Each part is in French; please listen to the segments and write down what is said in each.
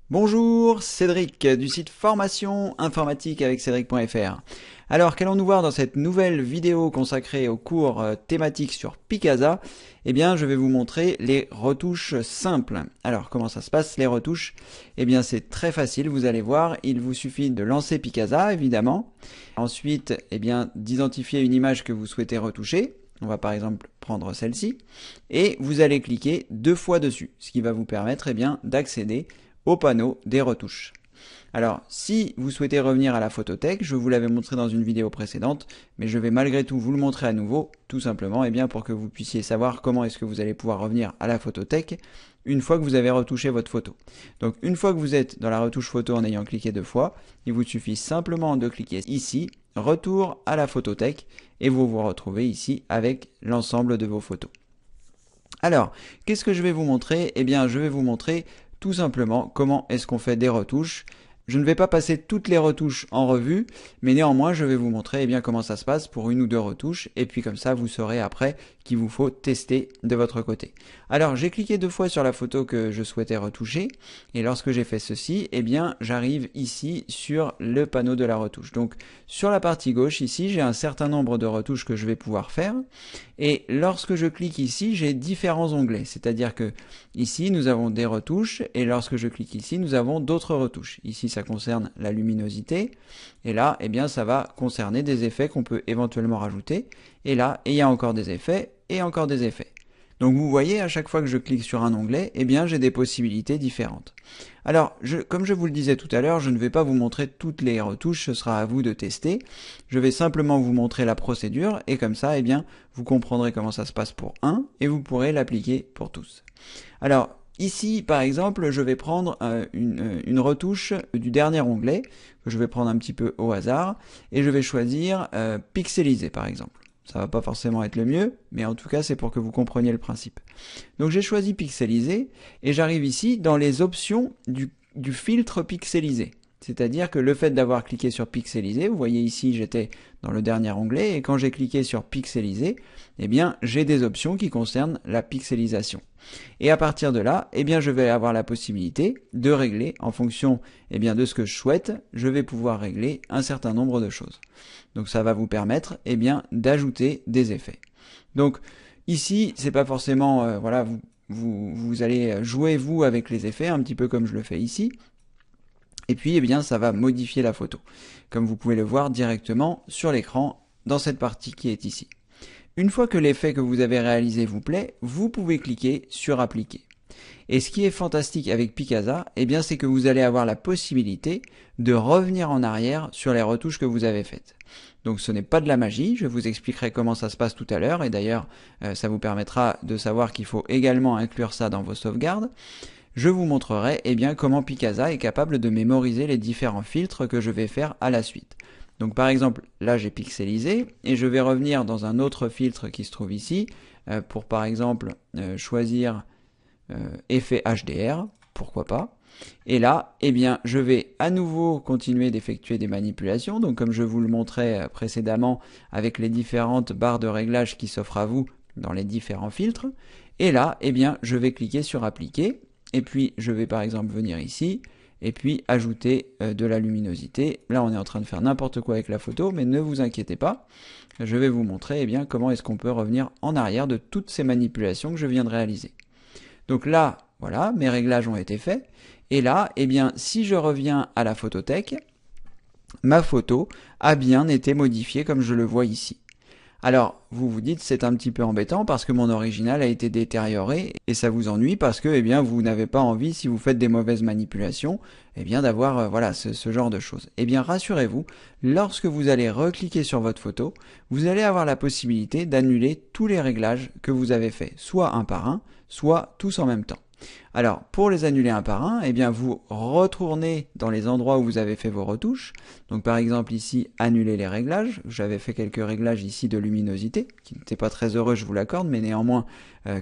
Bonjour, Cédric du site formation informatique avec Cédric.fr. Alors, qu'allons-nous voir dans cette nouvelle vidéo consacrée aux cours thématiques sur Picasa? Eh bien, je vais vous montrer les retouches simples. Alors, comment ça se passe, les retouches? Eh bien, c'est très facile, vous allez voir. Il vous suffit de lancer Picasa, évidemment. Ensuite, eh bien, d'identifier une image que vous souhaitez retoucher. On va par exemple prendre celle-ci. Et vous allez cliquer 2 fois dessus, ce qui va vous permettre, eh bien, d'accéder au panneau des retouches. Alors, si vous souhaitez revenir à la photothèque, je vous l'avais montré dans une vidéo précédente, mais je vais malgré tout vous le montrer à nouveau, tout simplement, eh bien, pour que vous puissiez savoir comment est-ce que vous allez pouvoir revenir à la photothèque une fois que vous avez retouché votre photo. Donc, une fois que vous êtes dans la retouche photo en ayant cliqué 2 fois, il vous suffit simplement de cliquer ici, retour à la photothèque, et vous vous retrouvez ici avec l'ensemble de vos photos. Alors, qu'est-ce que je vais vous montrer? Eh bien, je vais vous montrer tout simplement comment est-ce qu'on fait des retouches. Je ne vais pas passer toutes les retouches en revue, mais néanmoins je vais vous montrer eh bien, comment ça se passe pour une ou deux retouches, et puis comme ça vous saurez après qu'il vous faut tester de votre côté. Alors j'ai cliqué 2 fois sur la photo que je souhaitais retoucher, et lorsque j'ai fait ceci, eh bien j'arrive ici sur le panneau de la retouche. Donc sur la partie gauche ici, j'ai un certain nombre de retouches que je vais pouvoir faire, et lorsque je clique ici, j'ai différents onglets, c'est-à-dire que ici nous avons des retouches, et lorsque je clique ici, nous avons d'autres retouches. Ici ça concerne la luminosité, et là, eh bien, ça va concerner des effets qu'on peut éventuellement rajouter, et là, il y a encore des effets, et encore des effets. Donc vous voyez, à chaque fois que je clique sur un onglet, eh bien, j'ai des possibilités différentes. Alors, comme je vous le disais tout à l'heure, je ne vais pas vous montrer toutes les retouches, ce sera à vous de tester. Je vais simplement vous montrer la procédure, et comme ça, eh bien, vous comprendrez comment ça se passe pour un, et vous pourrez l'appliquer pour tous. Alors, ici, par exemple, je vais prendre une retouche du dernier onglet, que je vais prendre un petit peu au hasard, et je vais choisir pixeliser, par exemple. Ça va pas forcément être le mieux, mais en tout cas, c'est pour que vous compreniez le principe. Donc j'ai choisi pixeliser, et j'arrive ici dans les options du filtre pixelisé. C'est-à-dire que le fait d'avoir cliqué sur pixeliser, vous voyez ici j'étais dans le dernier onglet, et quand j'ai cliqué sur pixeliser, eh bien j'ai des options qui concernent la pixelisation. Et à partir de là, eh bien je vais avoir la possibilité de régler en fonction eh bien, de ce que je souhaite, je vais pouvoir régler un certain nombre de choses. Donc ça va vous permettre eh bien d'ajouter des effets. Donc ici, c'est pas forcément voilà, vous allez jouer vous avec les effets un petit peu comme je le fais ici. Et puis, eh bien, ça va modifier la photo, comme vous pouvez le voir directement sur l'écran dans cette partie qui est ici. Une fois que l'effet que vous avez réalisé vous plaît, vous pouvez cliquer sur appliquer. Et ce qui est fantastique avec Picasa, eh bien, c'est que vous allez avoir la possibilité de revenir en arrière sur les retouches que vous avez faites. Donc ce n'est pas de la magie, je vous expliquerai comment ça se passe tout à l'heure, et d'ailleurs ça vous permettra de savoir qu'il faut également inclure ça dans vos sauvegardes. Je vous montrerai eh bien, comment Picasa est capable de mémoriser les différents filtres que je vais faire à la suite. Donc par exemple, là j'ai pixelisé, et je vais revenir dans un autre filtre qui se trouve ici, pour par exemple choisir effet HDR, pourquoi pas. Et là, eh bien, je vais à nouveau continuer d'effectuer des manipulations, donc comme je vous le montrais précédemment avec les différentes barres de réglage qui s'offrent à vous dans les différents filtres. Et là, eh bien, je vais cliquer sur appliquer, et puis je vais par exemple venir ici, et puis ajouter de la luminosité. Là, on est en train de faire n'importe quoi avec la photo, mais ne vous inquiétez pas, je vais vous montrer eh bien, comment est-ce qu'on peut revenir en arrière de toutes ces manipulations que je viens de réaliser. Donc là, voilà, mes réglages ont été faits. Et là, eh bien, si je reviens à la photothèque, ma photo a bien été modifiée comme je le vois ici. Alors, vous vous dites, c'est un petit peu embêtant parce que mon original a été détérioré et ça vous ennuie parce que, eh bien, vous n'avez pas envie, si vous faites des mauvaises manipulations, eh bien, d'avoir, voilà, ce genre de choses. Eh bien, rassurez-vous, lorsque vous allez recliquer sur votre photo, vous allez avoir la possibilité d'annuler tous les réglages que vous avez faits, soit un par un, soit tous en même temps. Alors, pour les annuler un par un, eh bien, vous retournez dans les endroits où vous avez fait vos retouches. Donc, par exemple, ici, annuler les réglages. J'avais fait quelques réglages ici de luminosité, qui n'étaient pas très heureux, je vous l'accorde, mais néanmoins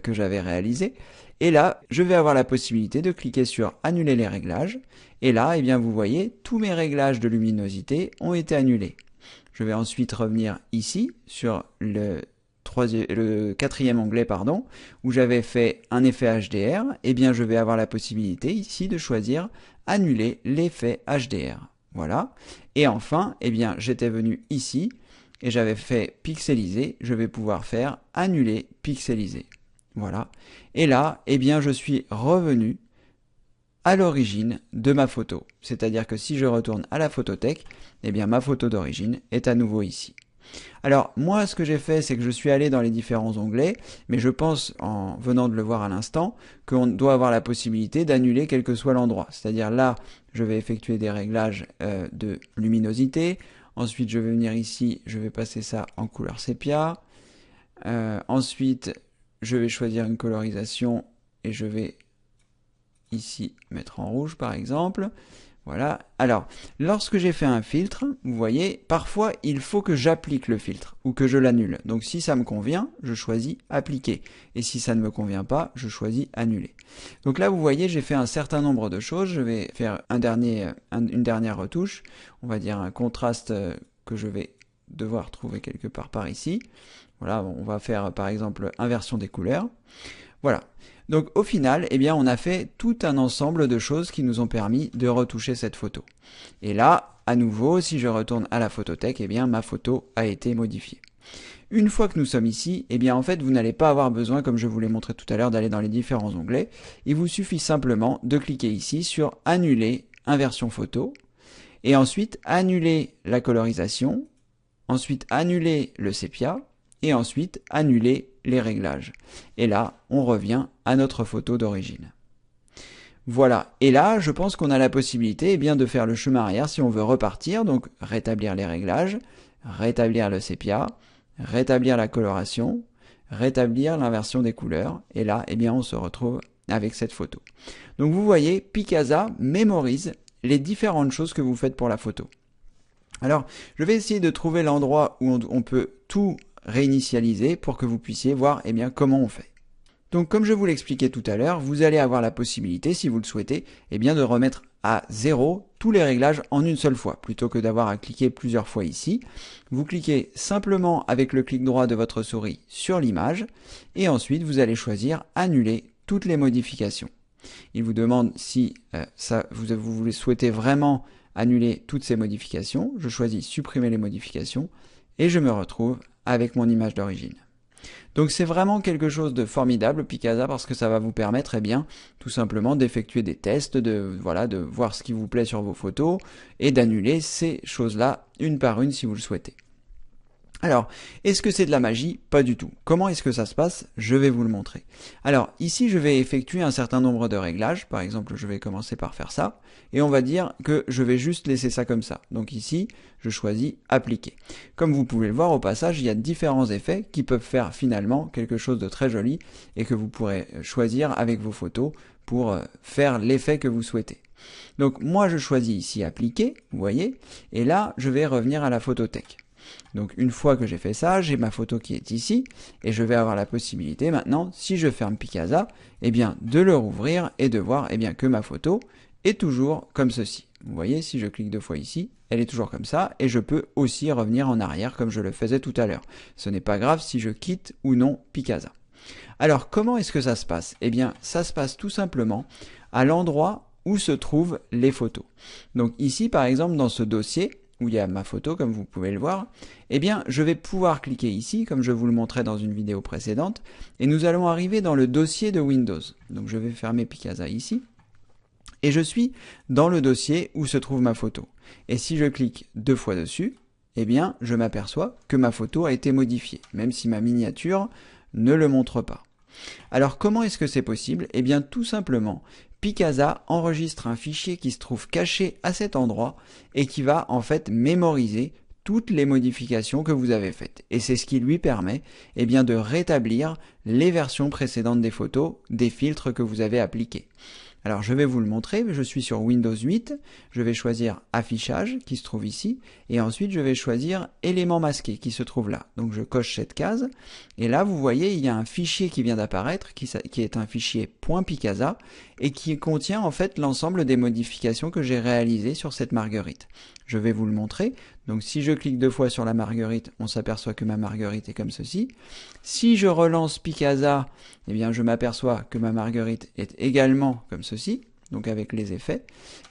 que j'avais réalisé. Et là, je vais avoir la possibilité de cliquer sur annuler les réglages. Et là, eh bien, vous voyez, tous mes réglages de luminosité ont été annulés. Je vais ensuite revenir ici, sur le le quatrième onglet, pardon, où j'avais fait un effet HDR, eh bien je vais avoir la possibilité ici de choisir annuler l'effet HDR. Voilà. Et enfin, eh bien j'étais venu ici et j'avais fait pixeliser, je vais pouvoir faire annuler pixeliser. Voilà. Et là, eh bien je suis revenu à l'origine de ma photo. C'est-à-dire que si je retourne à la photothèque, eh bien ma photo d'origine est à nouveau ici. Alors moi ce que j'ai fait, c'est que je suis allé dans les différents onglets, mais je pense, en venant de le voir à l'instant, qu'on doit avoir la possibilité d'annuler quel que soit l'endroit. C'est-à-dire là, je vais effectuer des réglages de luminosité. Ensuite je vais venir ici, je vais passer ça en couleur sépia. Ensuite je vais choisir une colorisation et je vais ici mettre en rouge par exemple. Voilà. Alors, lorsque j'ai fait un filtre, vous voyez, parfois il faut que j'applique le filtre ou que je l'annule. Donc si ça me convient, je choisis appliquer. Et si ça ne me convient pas, je choisis annuler. Donc là, vous voyez, j'ai fait un certain nombre de choses. Je vais faire une dernière retouche. On va dire un contraste que je vais devoir trouver quelque part par ici. Voilà, on va faire par exemple inversion des couleurs. Voilà. Donc au final, eh bien, on a fait tout un ensemble de choses qui nous ont permis de retoucher cette photo. Et là, à nouveau, si je retourne à la photothèque, eh bien, ma photo a été modifiée. Une fois que nous sommes ici, eh bien, en fait, vous n'allez pas avoir besoin, comme je vous l'ai montré tout à l'heure, d'aller dans les différents onglets. Il vous suffit simplement de cliquer ici sur Annuler inversion photo, et ensuite annuler la colorisation, ensuite annuler le sépia, et ensuite annuler les réglages. Et là, on revient à notre photo d'origine. Voilà, et là, je pense qu'on a la possibilité eh bien, de faire le chemin arrière si on veut repartir, donc rétablir les réglages, rétablir le sépia, rétablir la coloration, rétablir l'inversion des couleurs, et là, eh bien, on se retrouve avec cette photo. Donc vous voyez, Picasa mémorise les différentes choses que vous faites pour la photo. Alors, je vais essayer de trouver l'endroit où on peut tout réinitialiser pour que vous puissiez voir eh bien, comment on fait. Donc comme je vous l'expliquais tout à l'heure, vous allez avoir la possibilité, si vous le souhaitez, eh bien, de remettre à 0 tous les réglages en une seule fois, plutôt que d'avoir à cliquer plusieurs fois ici. Vous cliquez simplement avec le clic droit de votre souris sur l'image et ensuite vous allez choisir annuler toutes les modifications. Il vous demande si vous souhaitez vraiment annuler toutes ces modifications. Je choisis supprimer les modifications et je me retrouve avec mon image d'origine. Donc c'est vraiment quelque chose de formidable Picasa parce que ça va vous permettre eh bien, tout simplement d'effectuer des tests, de voir ce qui vous plaît sur vos photos et d'annuler ces choses-là une par une si vous le souhaitez. Alors, est-ce que c'est de la magie? Pas du tout. Comment est-ce que ça se passe? Je vais vous le montrer. Alors, ici, je vais effectuer un certain nombre de réglages. Par exemple, je vais commencer par faire ça. Et on va dire que je vais juste laisser ça comme ça. Donc ici, je choisis appliquer. Comme vous pouvez le voir au passage, il y a différents effets qui peuvent faire finalement quelque chose de très joli et que vous pourrez choisir avec vos photos pour faire l'effet que vous souhaitez. Donc moi, je choisis ici appliquer, vous voyez. Et là, je vais revenir à la photothèque. Donc une fois que j'ai fait ça, j'ai ma photo qui est ici et je vais avoir la possibilité maintenant, si je ferme Picasa, eh bien de le rouvrir et de voir eh bien, que ma photo est toujours comme ceci. Vous voyez, si je clique deux fois ici, elle est toujours comme ça et je peux aussi revenir en arrière comme je le faisais tout à l'heure. Ce n'est pas grave si je quitte ou non Picasa. Alors comment est-ce que ça se passe? Eh bien ça se passe tout simplement à l'endroit où se trouvent les photos. Donc ici par exemple dans ce dossier, où il y a ma photo comme vous pouvez le voir, eh bien je vais pouvoir cliquer ici comme je vous le montrais dans une vidéo précédente et nous allons arriver dans le dossier de Windows. Donc je vais fermer Picasa ici et je suis dans le dossier où se trouve ma photo. Et si je clique deux fois dessus, eh bien je m'aperçois que ma photo a été modifiée, même si ma miniature ne le montre pas. Alors comment est-ce que c'est possible? Eh bien tout simplement, Picasa enregistre un fichier qui se trouve caché à cet endroit et qui va en fait mémoriser toutes les modifications que vous avez faites. Et c'est ce qui lui permet eh bien, de rétablir les versions précédentes des photos, des filtres que vous avez appliqués. Alors je vais vous le montrer, je suis sur Windows 8, je vais choisir Affichage qui se trouve ici, et ensuite je vais choisir Éléments masqués qui se trouve là. Donc je coche cette case, et là vous voyez il y a un fichier qui vient d'apparaître, qui est un fichier .picasa, et qui contient en fait l'ensemble des modifications que j'ai réalisées sur cette marguerite. Je vais vous le montrer. Donc si je clique 2 fois sur la marguerite, on s'aperçoit que ma marguerite est comme ceci. Si je relance Picasa, eh bien je m'aperçois que ma marguerite est également comme ceci, donc avec les effets.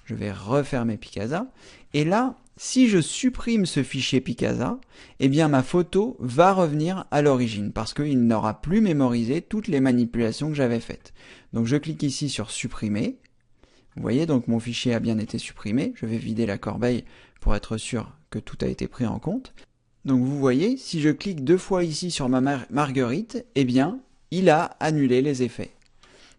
Je vais refermer Picasa. Et là, si je supprime ce fichier Picasa, eh bien ma photo va revenir à l'origine parce qu'il n'aura plus mémorisé toutes les manipulations que j'avais faites. Donc je clique ici sur supprimer. Vous voyez, donc mon fichier a bien été supprimé. Je vais vider la corbeille pour être sûr que tout a été pris en compte. Donc vous voyez, si je clique 2 fois ici sur ma marguerite, eh bien, il a annulé les effets.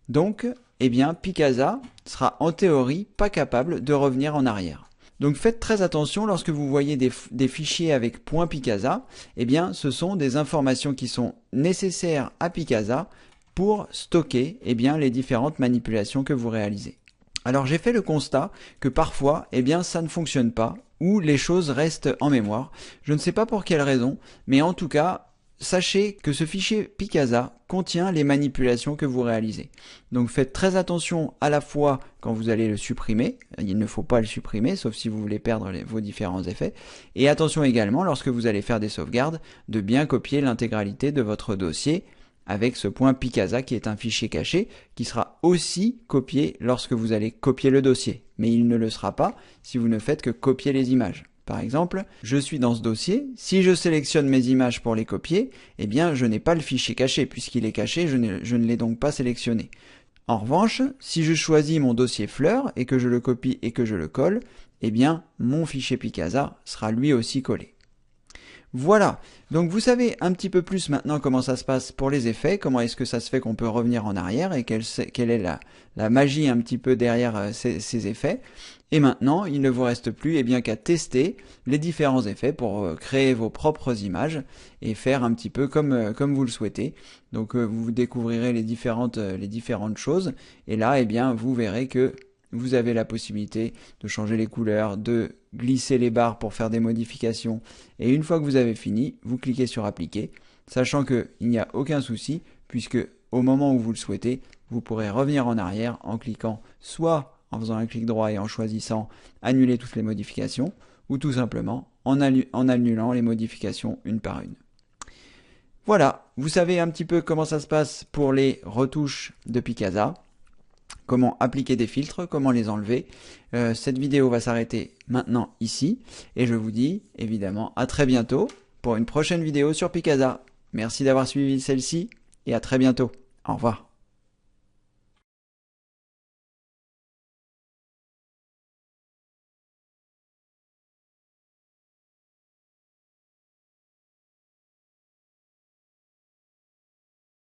Donc, eh bien, Picasa sera en théorie pas capable de revenir en arrière. Donc faites très attention lorsque vous voyez des fichiers avec .picasa, eh bien, ce sont des informations qui sont nécessaires à Picasa pour stocker eh bien, les différentes manipulations que vous réalisez. Alors j'ai fait le constat que parfois, eh bien, ça ne fonctionne pas, ou les choses restent en mémoire. Je ne sais pas pour quelle raison, mais en tout cas, sachez que ce fichier Picasa contient les manipulations que vous réalisez. Donc faites très attention à la fois quand vous allez le supprimer, il ne faut pas le supprimer, sauf si vous voulez perdre vos différents effets, et attention également lorsque vous allez faire des sauvegardes, de bien copier l'intégralité de votre dossier, avec ce point Picasa qui est un fichier caché qui sera aussi copié lorsque vous allez copier le dossier. Mais il ne le sera pas si vous ne faites que copier les images. Par exemple, je suis dans ce dossier, si je sélectionne mes images pour les copier, eh bien je n'ai pas le fichier caché, puisqu'il est caché, je ne l'ai donc pas sélectionné. En revanche, si je choisis mon dossier fleurs et que je le copie et que je le colle, eh bien mon fichier Picasa sera lui aussi collé. Voilà, donc vous savez un petit peu plus maintenant comment ça se passe pour les effets, comment est-ce que ça se fait qu'on peut revenir en arrière et quelle est la magie un petit peu derrière ces effets. Et maintenant, il ne vous reste plus bien qu'à tester les différents effets pour créer vos propres images et faire un petit peu comme vous le souhaitez. Donc vous découvrirez les différentes choses et là, vous verrez que vous avez la possibilité de changer les couleurs, de glisser les barres pour faire des modifications. Et une fois que vous avez fini, vous cliquez sur appliquer, sachant qu'il n'y a aucun souci, puisque au moment où vous le souhaitez, vous pourrez revenir en arrière en cliquant soit en faisant un clic droit et en choisissant annuler toutes les modifications, ou tout simplement en annulant les modifications une par une. Voilà, vous savez un petit peu comment ça se passe pour les retouches de Picasa. Comment appliquer des filtres, comment les enlever. Cette vidéo va s'arrêter maintenant ici et je vous dis évidemment à très bientôt pour une prochaine vidéo sur Picasa. Merci d'avoir suivi celle-ci et à très bientôt. Au revoir.